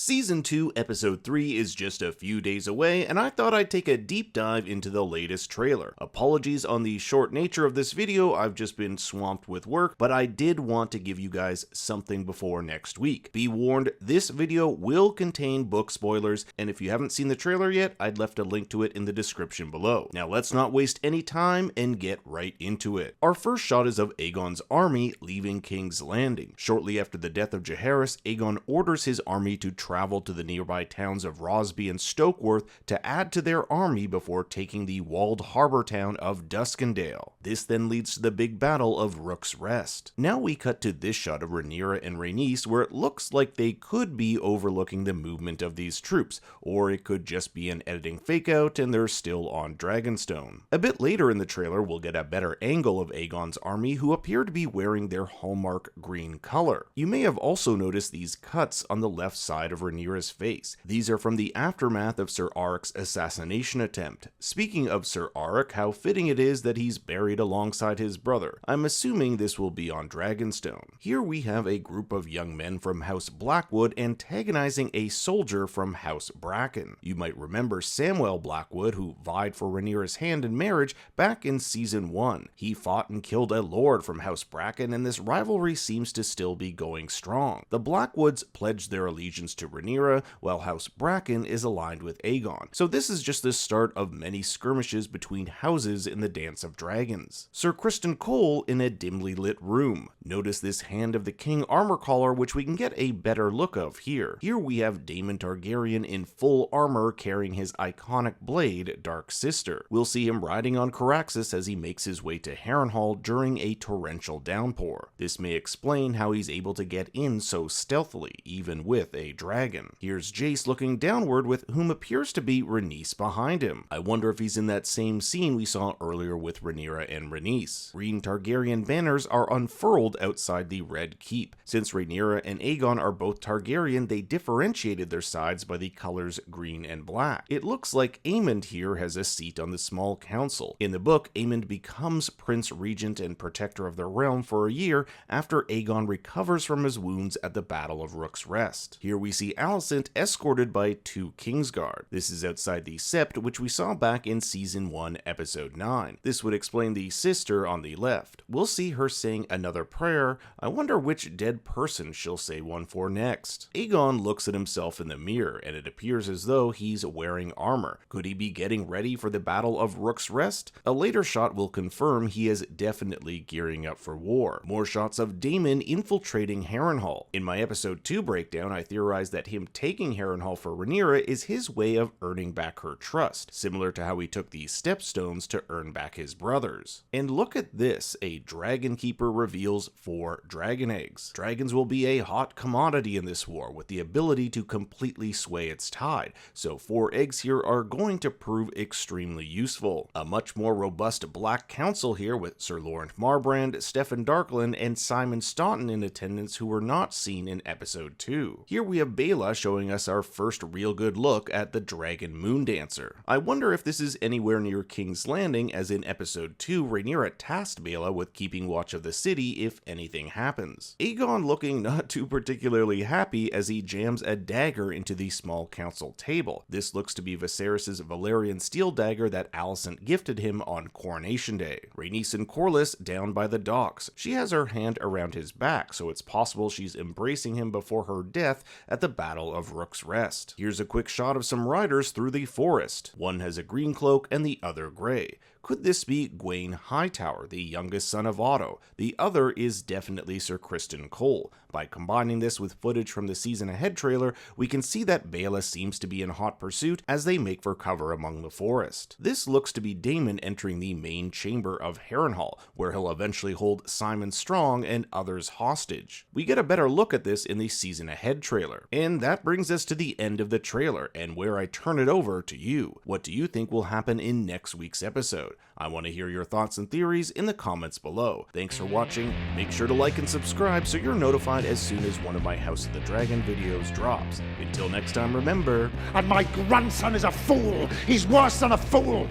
Season 2, Episode 3 is just a few days away, and I thought I'd take a deep dive into the latest trailer. Apologies on the short nature of this video, I've just been swamped with work, but I did want to give you guys something before next week. Be warned, this video will contain book spoilers, and if you haven't seen the trailer yet, I'd left a link to it in the description below. Now let's not waste any time and get right into it. Our first shot is of Aegon's army leaving King's Landing. Shortly after the death of Jaehaerys, Aegon orders his army to travel to the nearby towns of Rosby and Stokeworth to add to their army before taking the walled harbor town of Duskendale. This then leads to the big battle of Rook's Rest. Now we cut to this shot of Rhaenyra and Rhaenys where it looks like they could be overlooking the movement of these troops, or it could just be an editing fake out and they're still on Dragonstone. A bit later in the trailer we'll get a better angle of Aegon's army, who appear to be wearing their hallmark green color. You may have also noticed these cuts on the left side of Rhaenyra's face. These are from the aftermath of Ser Arik's assassination attempt. Speaking of Ser Arik, how fitting it is that he's buried alongside his brother. I'm assuming this will be on Dragonstone. Here we have a group of young men from House Blackwood antagonizing a soldier from House Bracken. You might remember Samwell Blackwood, who vied for Rhaenyra's hand in marriage back in Season 1. He fought and killed a lord from House Bracken, and this rivalry seems to still be going strong. The Blackwoods pledged their allegiance to Rhaenyra, while House Bracken is aligned with Aegon. So this is just the start of many skirmishes between houses in the Dance of Dragons. Sir Criston Cole in a dimly lit room. Notice this Hand of the King armor collar, which we can get a better look of here. Here we have Daemon Targaryen in full armor carrying his iconic blade, Dark Sister. We'll see him riding on Caraxes as he makes his way to Harrenhal during a torrential downpour. This may explain how he's able to get in so stealthily, even with a dragon. Here's Jace looking downward with whom appears to be Rhaenys behind him. I wonder if he's in that same scene we saw earlier with Rhaenyra and Rhaenys. Green Targaryen banners are unfurled outside the Red Keep. Since Rhaenyra and Aegon are both Targaryen, they differentiated their sides by the colors green and black. It looks like Aemond here has a seat on the small council. In the book, Aemond becomes Prince Regent and protector of the realm for a year after Aegon recovers from his wounds at the Battle of Rook's Rest. Here we see Alicent escorted by 2 Kingsguard. This is outside the Sept, which we saw back in Season 1, Episode 9. This would explain the sister on the left. We'll see her saying another prayer. I wonder which dead person she'll say one for next. Aegon looks at himself in the mirror, and it appears as though he's wearing armor. Could he be getting ready for the Battle of Rook's Rest? A later shot will confirm he is definitely gearing up for war. More shots of Daemon infiltrating Harrenhal. In my Episode 2 breakdown, I theorized that him taking Harrenhal for Rhaenyra is his way of earning back her trust, similar to how he took the Stepstones to earn back his brothers. And look at this, a Dragon Keeper reveals 4 dragon eggs. Dragons will be a hot commodity in this war, with the ability to completely sway its tide, so 4 eggs here are going to prove extremely useful. A much more robust Black Council here with Sir Lorent Marbrand, Steffon Darklyn, and Simon Staunton in attendance, who were not seen in Episode 2. Here we have Baela showing us our first real good look at the Dragon Moondancer. I wonder if this is anywhere near King's Landing, as in Episode 2, Rhaenyra tasked Baela with keeping watch of the city if anything happens. Aegon looking not too particularly happy as he jams a dagger into the small council table. This looks to be Viserys' Valyrian steel dagger that Alicent gifted him on Coronation Day. Rhaenys and Corlys down by the docks. She has her hand around his back, so it's possible she's embracing him before her death at the Battle of Rook's Rest. Here's a quick shot of some riders through the forest. One has a green cloak and the other gray. Could this be Gwaine Hightower, the youngest son of Otto? The other is definitely Sir Criston Cole. By combining this with footage from the season ahead trailer, we can see that Baela seems to be in hot pursuit as they make for cover among the forest. This looks to be Daemon entering the main chamber of Harrenhal, where he'll eventually hold Simon Strong and others hostage. We get a better look at this in the season ahead trailer. And that brings us to the end of the trailer, and where I turn it over to you. What do you think will happen in next week's episode? I want to hear your thoughts and theories in the comments below. Thanks for watching. Make sure to like and subscribe so you're notified as soon as one of my House of the Dragon videos drops. Until next time, remember... And my grandson is a fool! He's worse than a fool!